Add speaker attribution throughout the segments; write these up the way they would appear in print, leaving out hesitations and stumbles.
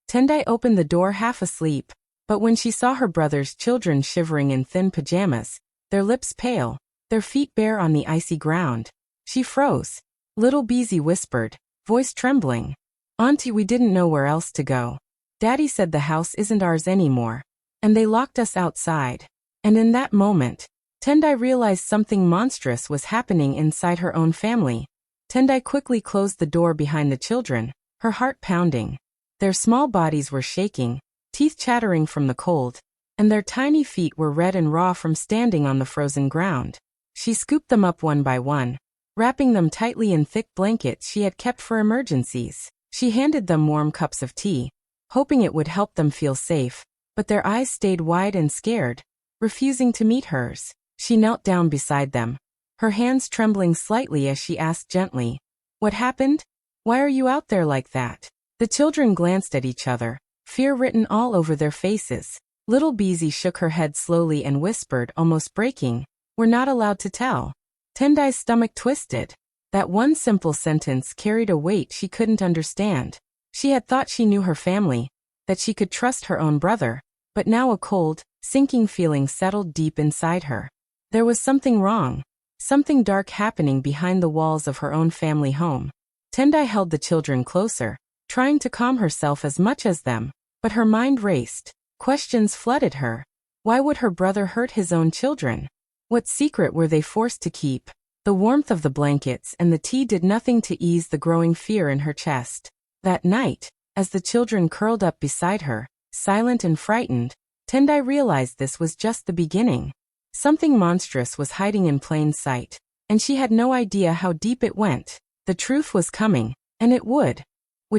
Speaker 1: Tendai opened the door half asleep, but when she saw her brother's children shivering in thin pajamas, their lips pale, their feet bare on the icy ground, she froze. Little Beezy whispered, voice trembling. Auntie, we didn't know where else to go. Daddy said the house isn't ours anymore, and they locked us outside. And in that moment, Tendai realized something monstrous was happening inside her own family. Tendai quickly closed the door behind the children, her heart pounding. Their small bodies were shaking, teeth chattering from the cold, and their tiny feet were red and raw from standing on the frozen ground. She scooped them up one by one, wrapping them tightly in thick blankets she had kept for emergencies. She handed them warm cups of tea, hoping it would help them feel safe, but their eyes stayed wide and scared, refusing to meet hers. She knelt down beside them, her hands trembling slightly as she asked gently, "What happened? Why are you out there like that?" The children glanced at each other, fear written all over their faces. Little Beezy shook her head slowly and whispered, almost breaking, "We're not allowed to tell." Tendai's stomach twisted. That one simple sentence carried a weight she couldn't understand. She had thought she knew her family, that she could trust her own brother, but now a cold, sinking feeling settled deep inside her. There was something wrong, something dark happening behind the walls of her own family home. Tendai held the children closer, trying to calm herself as much as them, but her mind raced. Questions flooded her. Why would her brother hurt his own children? What secret were they forced to keep? The warmth of the blankets and the tea did nothing to ease the growing fear in her chest. That night, as the children curled up beside her, silent and frightened, Tendai realized this was just the beginning. Something monstrous was hiding in plain sight, and she had no idea how deep it went. The truth was coming, and it would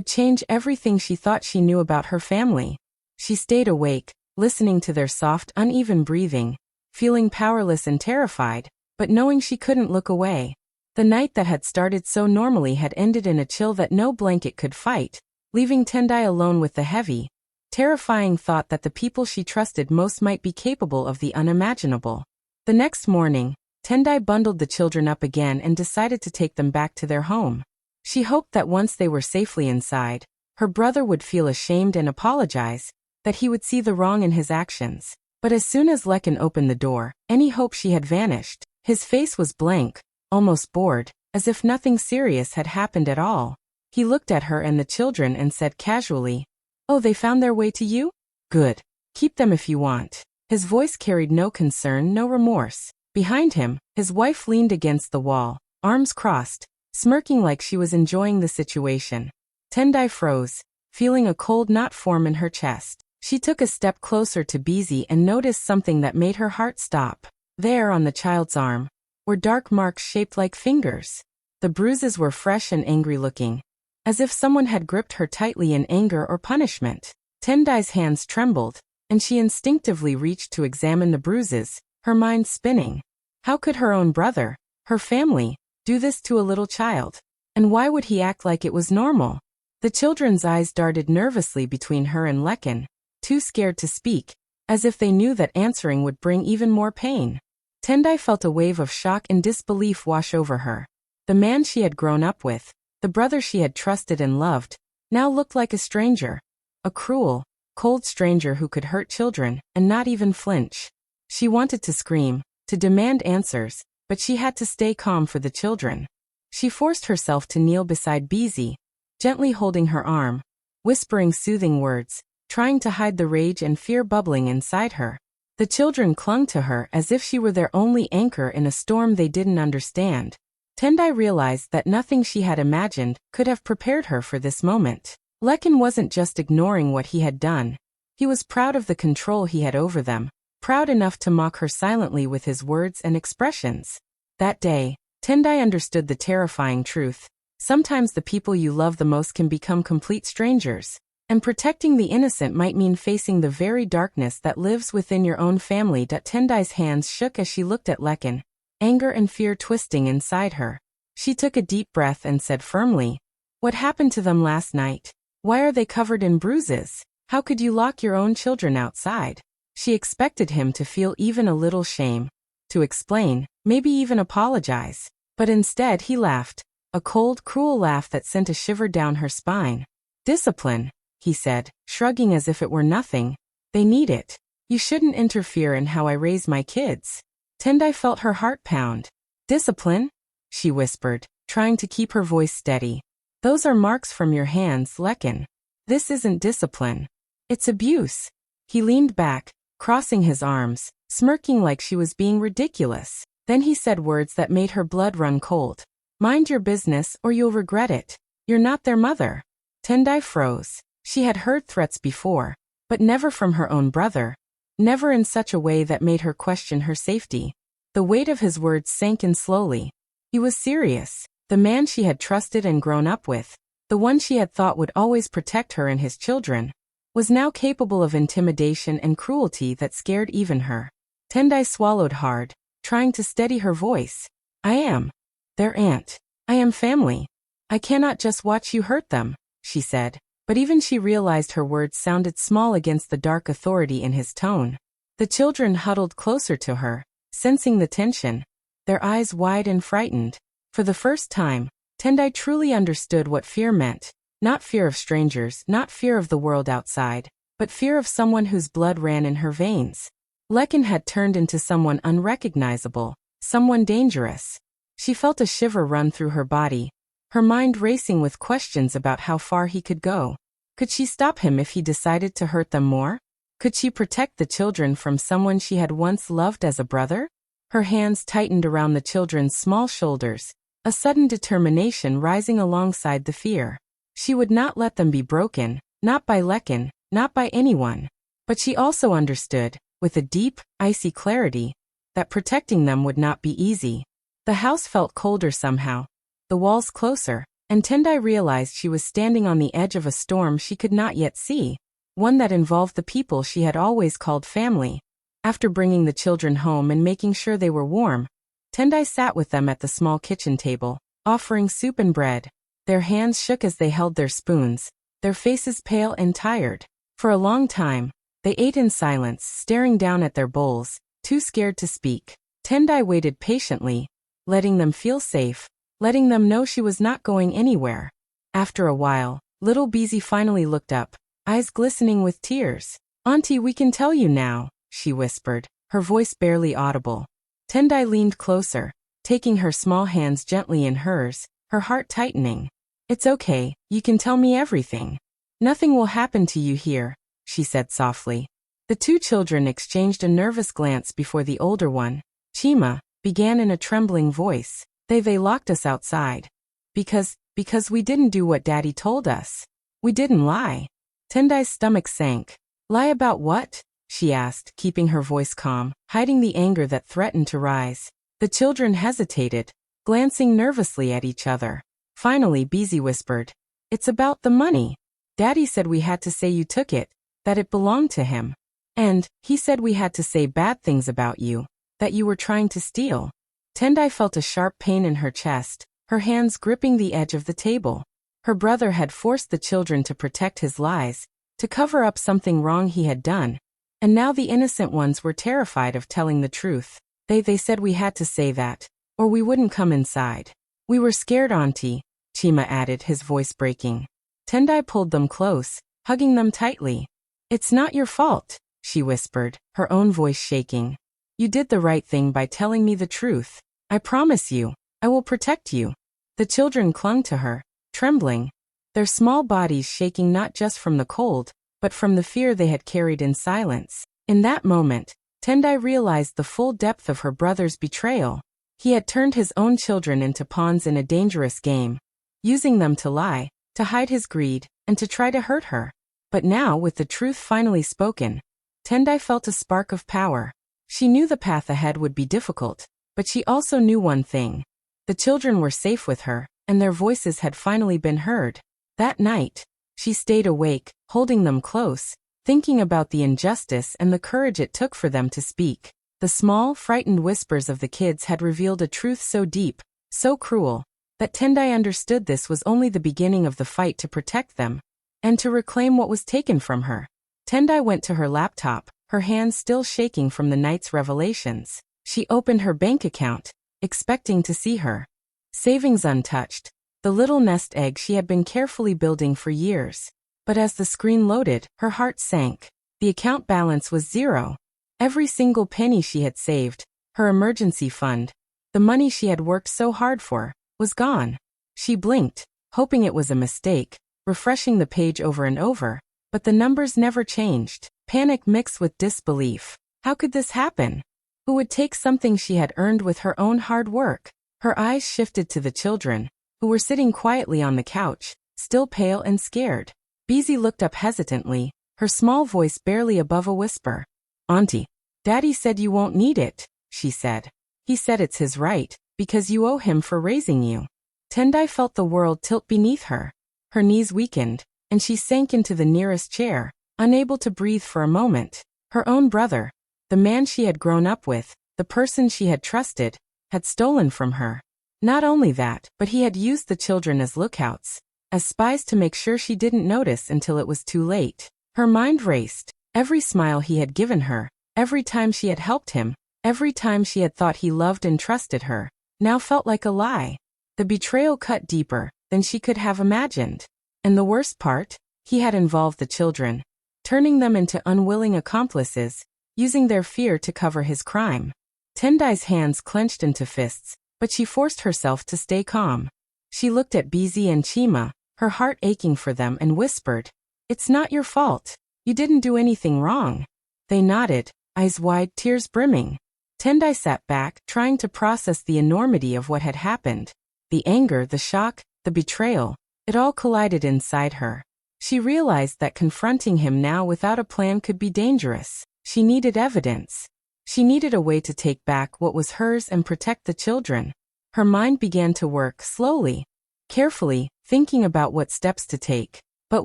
Speaker 1: change everything she thought she knew about her family. She stayed awake, listening to their soft, uneven breathing, feeling powerless and terrified, but knowing she couldn't look away. The night that had started so normally had ended in a chill that no blanket could fight, leaving Tendai alone with the heavy, terrifying thought that the people she trusted most might be capable of the unimaginable. The next morning, Tendai bundled the children up again and decided to take them back to their home. She hoped that once they were safely inside, her brother would feel ashamed and apologize, that he would see the wrong in his actions. But as soon as Lekin opened the door, any hope she had vanished. His face was blank, almost bored, as if nothing serious had happened at all. He looked at her and the children and said casually, "Oh, they found their way to you? Good. Keep them if you want." His voice carried no concern, no remorse. Behind him, his wife leaned against the wall, arms crossed, smirking like she was enjoying the situation. Tendai froze, feeling a cold knot form in her chest. She took a step closer to Beezy and noticed something that made her heart stop. There, on the child's arm, were dark marks shaped like fingers. The bruises were fresh and angry-looking, as if someone had gripped her tightly in anger or punishment. Tendai's hands trembled, and she instinctively reached to examine the bruises, her mind spinning. How could her own brother, her family, do this to a little child? And why would he act like it was normal? The children's eyes darted nervously between her and Lekin, too scared to speak, as if they knew that answering would bring even more pain. Tendai felt a wave of shock and disbelief wash over her. The man she had grown up with, the brother she had trusted and loved, now looked like a stranger. A cruel, cold stranger who could hurt children and not even flinch. She wanted to scream, to demand answers, but she had to stay calm for the children. She forced herself to kneel beside Beezy, gently holding her arm, whispering soothing words, trying to hide the rage and fear bubbling inside her. The children clung to her as if she were their only anchor in a storm they didn't understand. Tendai realized that nothing she had imagined could have prepared her for this moment. Lekin wasn't just ignoring what he had done. He was proud of the control he had over them, proud enough to mock her silently with his words and expressions. That day, Tendai understood the terrifying truth. Sometimes the people you love the most can become complete strangers. And protecting the innocent might mean facing the very darkness that lives within your own family. Tendai's hands shook as she looked at Lekin, anger and fear twisting inside her. She took a deep breath and said firmly, "What happened to them last night? Why are they covered in bruises? How could you lock your own children outside?" She expected him to feel even a little shame, to explain, maybe even apologize. But instead he laughed, a cold, cruel laugh that sent a shiver down her spine. "Discipline. he said, shrugging as if it were nothing. They need it. You shouldn't interfere in how I raise my kids. Tendai felt her heart pound. Discipline? She whispered, trying to keep her voice steady. Those are marks from your hands, Lekin. This isn't discipline. It's abuse. He leaned back, crossing his arms, smirking like she was being ridiculous. Then he said words that made her blood run cold. Mind your business or you'll regret it. You're not their mother. Tendai froze. She had heard threats before, but never from her own brother. Never in such a way that made her question her safety. The weight of his words sank in slowly. He was serious. The man she had trusted and grown up with, the one she had thought would always protect her and his children, was now capable of intimidation and cruelty that scared even her. Tendai swallowed hard, trying to steady her voice. I am their aunt. I am family. I cannot just watch you hurt them, she said, but even she realized her words sounded small against the dark authority in his tone. The children huddled closer to her, sensing the tension, their eyes wide and frightened. For the first time, Tendai truly understood what fear meant. Not fear of strangers, not fear of the world outside, but fear of someone whose blood ran in her veins. Lekin had turned into someone unrecognizable, someone dangerous. She felt a shiver run through her body, her mind racing with questions about how far he could go. Could she stop him if he decided to hurt them more? Could she protect the children from someone she had once loved as a brother? Her hands tightened around the children's small shoulders, a sudden determination rising alongside the fear. She would not let them be broken, not by Lekin, not by anyone. But she also understood, with a deep, icy clarity, that protecting them would not be easy. The house felt colder somehow, the walls closer, and Tendai realized she was standing on the edge of a storm she could not yet see, one that involved the people she had always called family. After bringing the children home and making sure they were warm, Tendai sat with them at the small kitchen table, offering soup and bread. Their hands shook as they held their spoons, their faces pale and tired. For a long time, they ate in silence, staring down at their bowls, too scared to speak. Tendai waited patiently, letting them feel safe, letting them know she was not going anywhere. After a while, little Beezy finally looked up, eyes glistening with tears. Auntie, we can tell you now, she whispered, her voice barely audible. Tendai leaned closer, taking her small hands gently in hers, her heart tightening. It's okay, you can tell me everything. Nothing will happen to you here, she said softly. The two children exchanged a nervous glance before the older one, Chima, began in a trembling voice. They locked us outside. Because we didn't do what Daddy told us. We didn't lie. Tendai's stomach sank. Lie about what? She asked, keeping her voice calm, hiding the anger that threatened to rise. The children hesitated, glancing nervously at each other. Finally, Beezy whispered, It's about the money. Daddy said we had to say you took it, that it belonged to him. And he said we had to say bad things about you, that you were trying to steal. Tendai felt a sharp pain in her chest, her hands gripping the edge of the table. Her brother had forced the children to protect his lies, to cover up something wrong he had done. And now the innocent ones were terrified of telling the truth. They said we had to say that, or we wouldn't come inside. We were scared, Auntie, Chima added, his voice breaking. Tendai pulled them close, hugging them tightly. It's not your fault, she whispered, her own voice shaking. You did the right thing by telling me the truth. I promise you, I will protect you. The children clung to her, trembling, their small bodies shaking not just from the cold, but from the fear they had carried in silence. In that moment, Tendai realized the full depth of her brother's betrayal. He had turned his own children into pawns in a dangerous game, using them to lie, to hide his greed, and to try to hurt her. But now, with the truth finally spoken, Tendai felt a spark of power. She knew the path ahead would be difficult, but she also knew one thing. The children were safe with her, and their voices had finally been heard. That night, she stayed awake, holding them close, thinking about the injustice and the courage it took for them to speak. The small, frightened whispers of the kids had revealed a truth so deep, so cruel, that Tendai understood this was only the beginning of the fight to protect them, and to reclaim what was taken from her. Tendai went to her laptop, her hands still shaking from the night's revelations. She opened her bank account, expecting to see her savings untouched, the little nest egg she had been carefully building for years. But as the screen loaded, her heart sank. The account balance was zero. Every single penny she had saved, her emergency fund, the money she had worked so hard for, was gone. She blinked, hoping it was a mistake, refreshing the page over and over, but the numbers never changed. Panic mixed with disbelief. How could this happen? Who would take something she had earned with her own hard work? Her eyes shifted to the children, who were sitting quietly on the couch, still pale and scared. Beezy looked up hesitantly, her small voice barely above a whisper. "Auntie, Daddy said you won't need it," she said. "He said it's his right, because you owe him for raising you." Tendai felt the world tilt beneath her. Her knees weakened, and she sank into the nearest chair, unable to breathe for a moment. Her own brother, the man she had grown up with, the person she had trusted, had stolen from her. Not only that, but he had used the children as lookouts, as spies to make sure she didn't notice until it was too late. Her mind raced. Every smile he had given her, every time she had helped him, every time she had thought he loved and trusted her, now felt like a lie. The betrayal cut deeper than she could have imagined. And the worst part? He had involved the children, turning them into unwilling accomplices, using their fear to cover his crime. Tendai's hands clenched into fists, but she forced herself to stay calm. She looked at Beezy and Chima, her heart aching for them, and whispered, "It's not your fault. You didn't do anything wrong." They nodded, eyes wide, tears brimming. Tendai sat back, trying to process the enormity of what had happened. The anger, the shock, the betrayal, it all collided inside her. She realized that confronting him now without a plan could be dangerous. She needed evidence. She needed a way to take back what was hers and protect the children. Her mind began to work slowly, carefully, thinking about what steps to take. But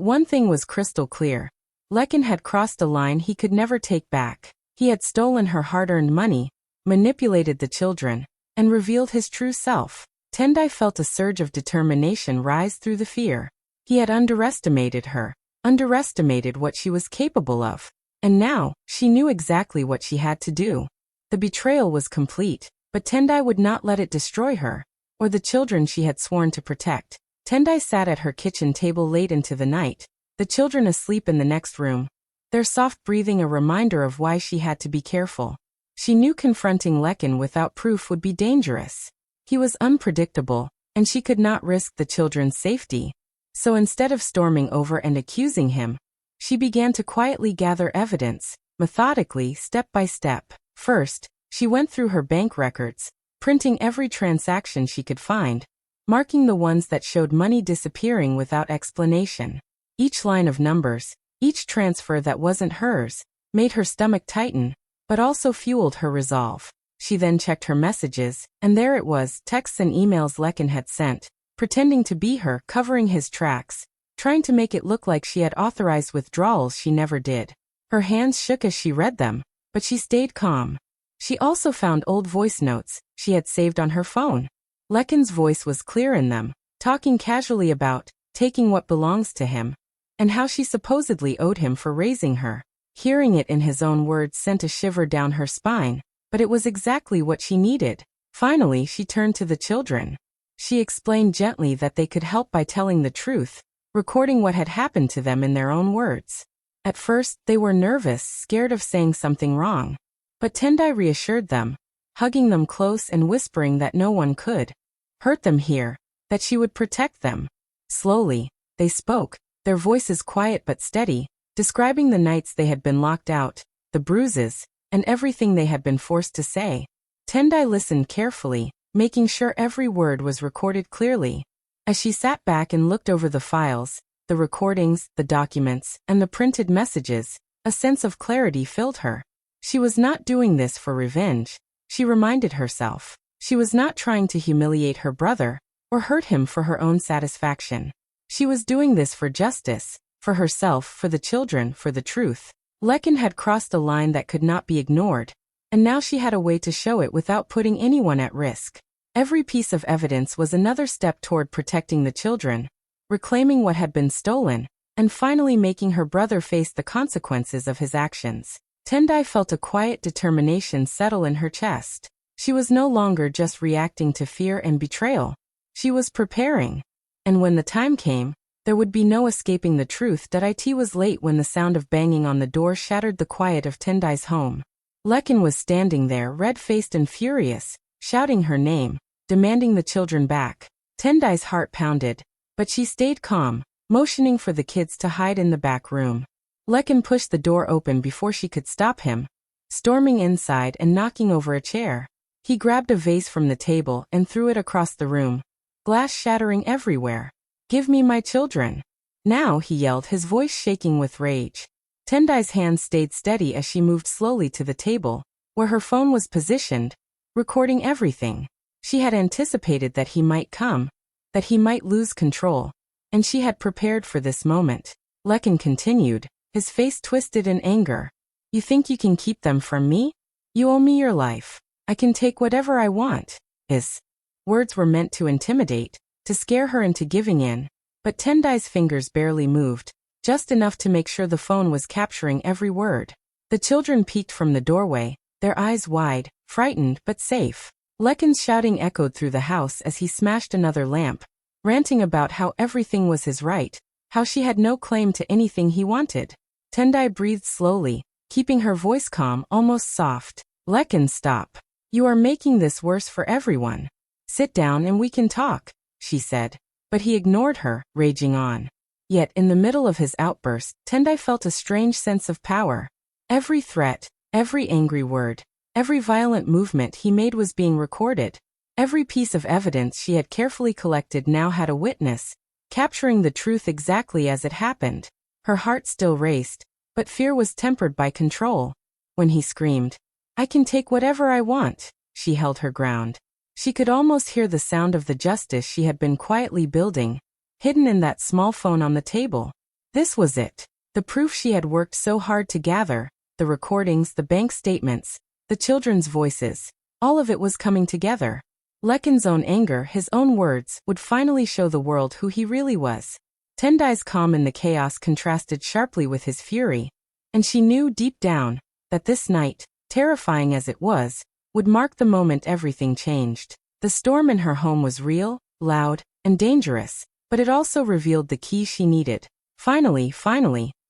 Speaker 1: one thing was crystal clear. Lekin had crossed a line he could never take back. He had stolen her hard-earned money, manipulated the children, and revealed his true self. Tendai felt a surge of determination rise through the fear. He had underestimated her, underestimated what she was capable of. And now, she knew exactly what she had to do. The betrayal was complete, but Tendai would not let it destroy her, or the children she had sworn to protect. Tendai sat at her kitchen table late into the night, the children asleep in the next room, their soft breathing a reminder of why she had to be careful. She knew confronting Lekin without proof would be dangerous. He was unpredictable, and she could not risk the children's safety. So instead of storming over and accusing him, she began to quietly gather evidence, methodically, step by step. First, she went through her bank records, printing every transaction she could find, marking the ones that showed money disappearing without explanation. Each line of numbers, each transfer that wasn't hers, made her stomach tighten, but also fueled her resolve. She then checked her messages, and there it was, texts and emails Lekin had sent, pretending to be her, covering his tracks, trying to make it look like she had authorized withdrawals she never did. Her hands shook as she read them, but she stayed calm. She also found old voice notes she had saved on her phone. Lekin's voice was clear in them, talking casually about taking what belongs to him, and how she supposedly owed him for raising her. Hearing it in his own words sent a shiver down her spine, but it was exactly what she needed. Finally, she turned to the children. She explained gently that they could help by telling the truth, recording what had happened to them in their own words. At first, they were nervous, scared of saying something wrong. But Tendai reassured them, hugging them close and whispering that no one could hurt them here, that she would protect them. Slowly, they spoke, their voices quiet but steady, describing the nights they had been locked out, the bruises, and everything they had been forced to say. Tendai listened carefully, making sure every word was recorded clearly. As she sat back and looked over the files, the recordings, the documents, and the printed messages, a sense of clarity filled her. She was not doing this for revenge, she reminded herself. She was not trying to humiliate her brother, or hurt him for her own satisfaction. She was doing this for justice, for herself, for the children, for the truth. Lekin had crossed a line that could not be ignored, and now she had a way to show it without putting anyone at risk. Every piece of evidence was another step toward protecting the children, reclaiming what had been stolen, and finally making her brother face the consequences of his actions. Tendai felt a quiet determination settle in her chest. She was no longer just reacting to fear and betrayal. She was preparing. And when the time came, There would be no escaping the truth that it was late when the sound of banging on the door shattered the quiet of Tendai's home. Lekin was standing there, red-faced and furious, shouting her name, demanding the children back. Tendai's heart pounded, but she stayed calm, motioning for the kids to hide in the back room. Lekin pushed the door open before she could stop him, storming inside and knocking over a chair. He grabbed a vase from the table and threw it across the room, glass shattering everywhere. "Give me my children now," he yelled, his voice shaking with rage. Tendai's hands stayed steady as she moved slowly to the table, where her phone was positioned, recording everything. She had anticipated that he might come, that he might lose control, and she had prepared for this moment. Lekin continued, his face twisted in anger. "You think you can keep them from me? You owe me your life. I can take whatever I want." His words were meant to intimidate, to scare her into giving in, but Tendai's fingers barely moved, just enough to make sure the phone was capturing every word. The children peeked from the doorway, their eyes wide, frightened but safe. Lekin's shouting echoed through the house as he smashed another lamp, ranting about how everything was his right, how she had no claim to anything he wanted. Tendai breathed slowly, keeping her voice calm, almost soft. "Lekin, stop. You are making this worse for everyone. Sit down and we can talk," she said. But he ignored her, raging on. Yet in the middle of his outburst, Tendai felt a strange sense of power. Every threat, every angry word, every violent movement he made was being recorded. Every piece of evidence she had carefully collected now had a witness, capturing the truth exactly as it happened. Her heart still raced, but fear was tempered by control. When he screamed, "I can take whatever I want," she held her ground. She could almost hear the sound of the justice she had been quietly building, hidden in that small phone on the table. This was it. The proof she had worked so hard to gather, the recordings, the bank statements, the children's voices, all of it was coming together. Lekin's own anger, his own words, would finally show the world who he really was. Tendai's calm in the chaos contrasted sharply with his fury, and she knew deep down that this night, terrifying as it was, would mark the moment everything changed. The storm in her home was real, loud, and dangerous, but it also revealed the key she needed. Finally,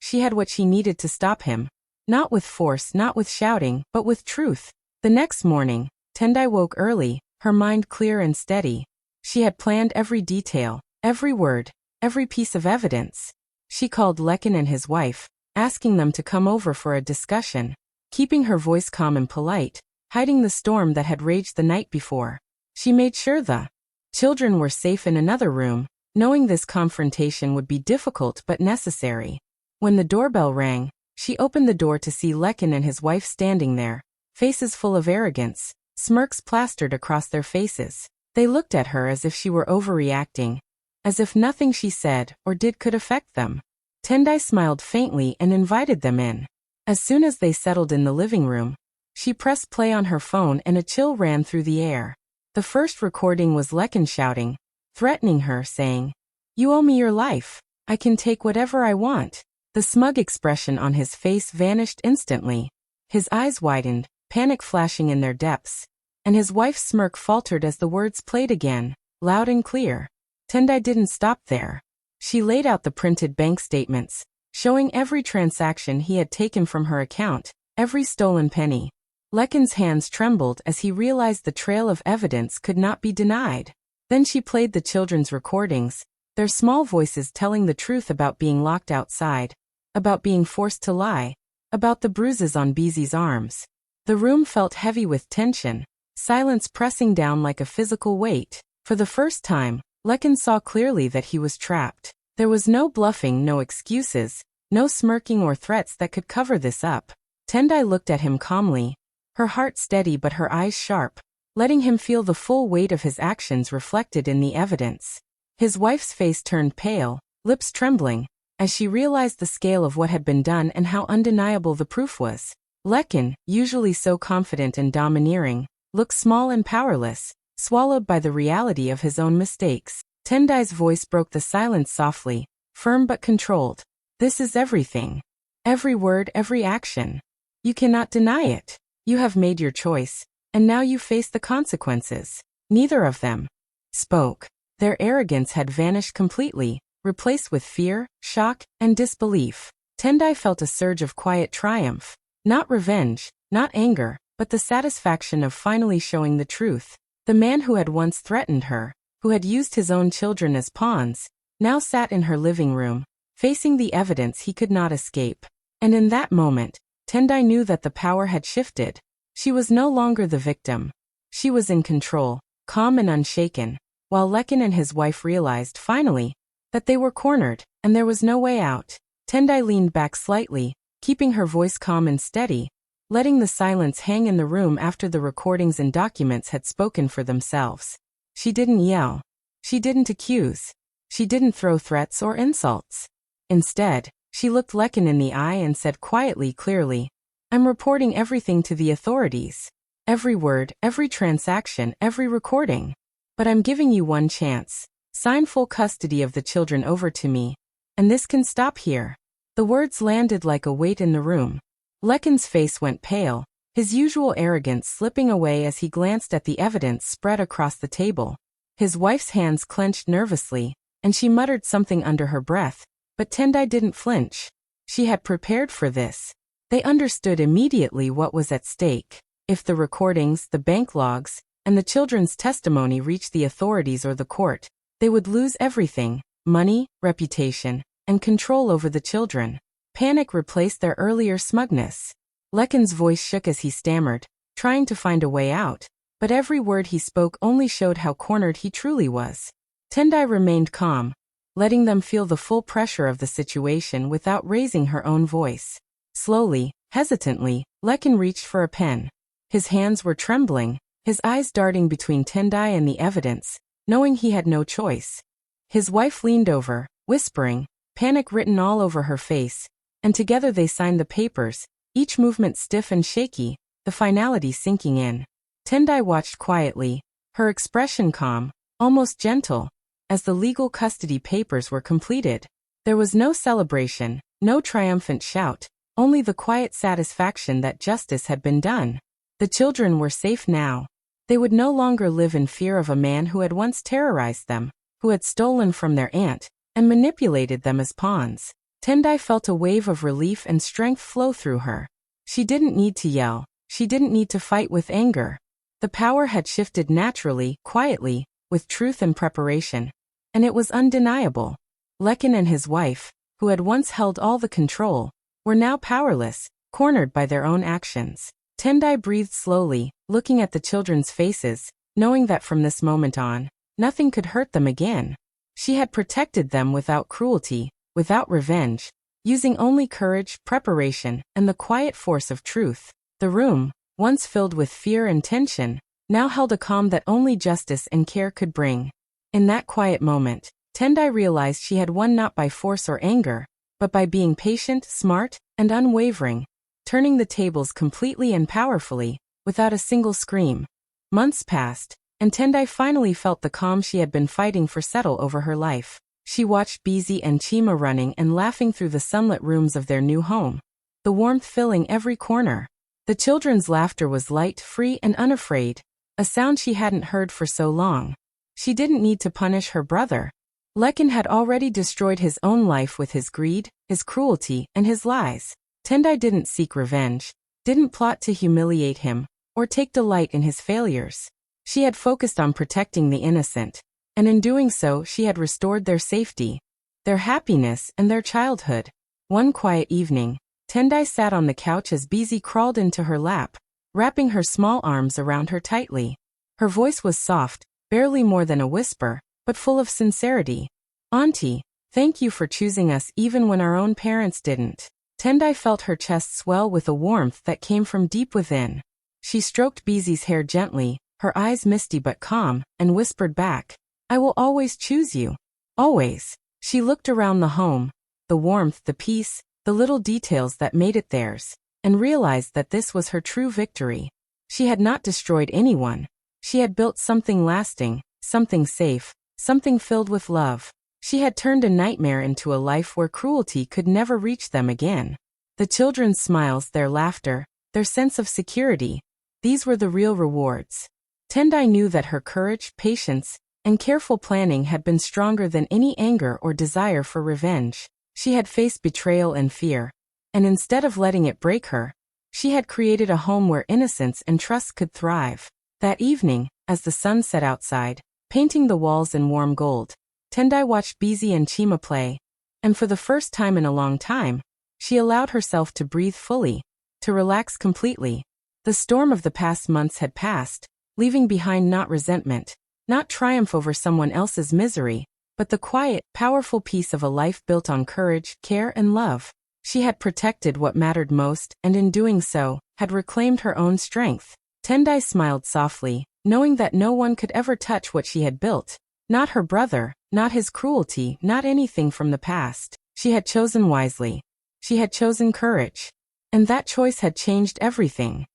Speaker 1: she had what she needed to stop him. Not with force, not with shouting, but with truth. The next morning, Tendai woke early, her mind clear and steady. She had planned every detail, every word, every piece of evidence. She called Lekin and his wife, asking them to come over for a discussion, keeping her voice calm and polite, hiding the storm that had raged the night before. She made sure the children were safe in another room, knowing this confrontation would be difficult but necessary. When the doorbell rang, she opened the door to see Lekin and his wife standing there, faces full of arrogance, smirks plastered across their faces. They looked at her as if she were overreacting, as if nothing she said or did could affect them. Tendai smiled faintly and invited them in. As soon as they settled in the living room, she pressed play on her phone and a chill ran through the air. The first recording was Lekin shouting, threatening her, saying, "You owe me your life. I can take whatever I want." The smug expression on his face vanished instantly. His eyes widened, panic flashing in their depths, and his wife's smirk faltered as the words played again, loud and clear. Tendai didn't stop there. She laid out the printed bank statements, showing every transaction he had taken from her account, every stolen penny. Lekin's hands trembled as he realized the trail of evidence could not be denied. Then she played the children's recordings, their small voices telling the truth about being locked outside, about being forced to lie, about the bruises on Beezy's arms. The room felt heavy with tension, silence pressing down like a physical weight. For the first time, Lekin saw clearly that he was trapped. There was no bluffing, no excuses, no smirking or threats that could cover this up. Tendai looked at him calmly, her heart steady but her eyes sharp, letting him feel the full weight of his actions reflected in the evidence. His wife's face turned pale, lips trembling, as she realized the scale of what had been done and how undeniable the proof was. Lekin, usually so confident and domineering, looked small and powerless, swallowed by the reality of his own mistakes. Tendai's voice broke the silence softly, firm but controlled. "This is everything. Every word, every action. You cannot deny it. You have made your choice, and now you face the consequences." Neither of them spoke. Their arrogance had vanished completely, replaced with fear, shock, and disbelief. Tendai felt a surge of quiet triumph. Not revenge, not anger, but the satisfaction of finally showing the truth. The man who had once threatened her, who had used his own children as pawns, now sat in her living room, facing the evidence he could not escape. And in that moment, Tendai knew that the power had shifted. She was no longer the victim. She was in control, calm and unshaken, while Lekin and his wife realized, finally, that they were cornered, and there was no way out. Tendai leaned back slightly, keeping her voice calm and steady, letting the silence hang in the room after the recordings and documents had spoken for themselves. She didn't yell. She didn't accuse. She didn't throw threats or insults. Instead, she looked Lekin in the eye and said quietly, clearly, "I'm reporting everything to the authorities. Every word, every transaction, every recording. But I'm giving you one chance. Sign full custody of the children over to me. And this can stop here." The words landed like a weight in the room. Lekin's face went pale, his usual arrogance slipping away as he glanced at the evidence spread across the table. His wife's hands clenched nervously, and she muttered something under her breath, but Tendai didn't flinch. She had prepared for this. They understood immediately what was at stake. If the recordings, the bank logs, and the children's testimony reached the authorities or the court, they would lose everything: money, reputation, and control over the children. Panic replaced their earlier smugness. Lekin's voice shook as he stammered, trying to find a way out, but every word he spoke only showed how cornered he truly was. Tendai remained calm, letting them feel the full pressure of the situation without raising her own voice. Slowly, hesitantly, Lekin reached for a pen. His hands were trembling, his eyes darting between Tendai and the evidence, knowing he had no choice. His wife leaned over, whispering, panic written all over her face, and together they signed the papers, each movement stiff and shaky, the finality sinking in. Tendai watched quietly, her expression calm, almost gentle, as the legal custody papers were completed. There was no celebration, no triumphant shout, only the quiet satisfaction that justice had been done. The children were safe now. They would no longer live in fear of a man who had once terrorized them, who had stolen from their aunt, and manipulated them as pawns. Tendai felt a wave of relief and strength flow through her. She didn't need to yell. She didn't need to fight with anger. The power had shifted naturally, quietly, with truth and preparation. And it was undeniable. Lekin and his wife, who had once held all the control, were now powerless, cornered by their own actions. Tendai breathed slowly, looking at the children's faces, knowing that from this moment on, nothing could hurt them again. She had protected them without cruelty, without revenge, using only courage, preparation, and the quiet force of truth. The room, once filled with fear and tension, now held a calm that only justice and care could bring. In that quiet moment, Tendai realized she had won not by force or anger, but by being patient, smart, and unwavering, turning the tables completely and powerfully, without a single scream. Months passed, and Tendai finally felt the calm she had been fighting for settle over her life. She watched Bizi and Chima running and laughing through the sunlit rooms of their new home, the warmth filling every corner. The children's laughter was light, free, and unafraid, a sound she hadn't heard for so long. She didn't need to punish her brother. Lekin had already destroyed his own life with his greed, his cruelty, and his lies. Tendai didn't seek revenge, didn't plot to humiliate him, or take delight in his failures. She had focused on protecting the innocent, and in doing so she had restored their safety, their happiness, and their childhood. One quiet evening, Tendai sat on the couch as Bizi crawled into her lap, wrapping her small arms around her tightly. Her voice was soft, barely more than a whisper, but full of sincerity. "Auntie, thank you for choosing us even when our own parents didn't." Tendai felt her chest swell with a warmth that came from deep within. She stroked Bizi's hair gently, her eyes misty but calm, and whispered back, "I will always choose you. Always." She looked around the home, the warmth, the peace, the little details that made it theirs, and realized that this was her true victory. She had not destroyed anyone. She had built something lasting, something safe, something filled with love. She had turned a nightmare into a life where cruelty could never reach them again. The children's smiles, their laughter, their sense of security, these were the real rewards. Tendai knew that her courage, patience, and careful planning had been stronger than any anger or desire for revenge. She had faced betrayal and fear, and instead of letting it break her, she had created a home where innocence and trust could thrive. That evening, as the sun set outside, painting the walls in warm gold, Tendai watched Busy and Chima play, and for the first time in a long time, she allowed herself to breathe fully, to relax completely. The storm of the past months had passed, leaving behind not resentment, not triumph over someone else's misery, but the quiet, powerful peace of a life built on courage, care, and love. She had protected what mattered most, and in doing so, had reclaimed her own strength. Tendai smiled softly, knowing that no one could ever touch what she had built. Not her brother, not his cruelty, not anything from the past. She had chosen wisely. She had chosen courage. And that choice had changed everything.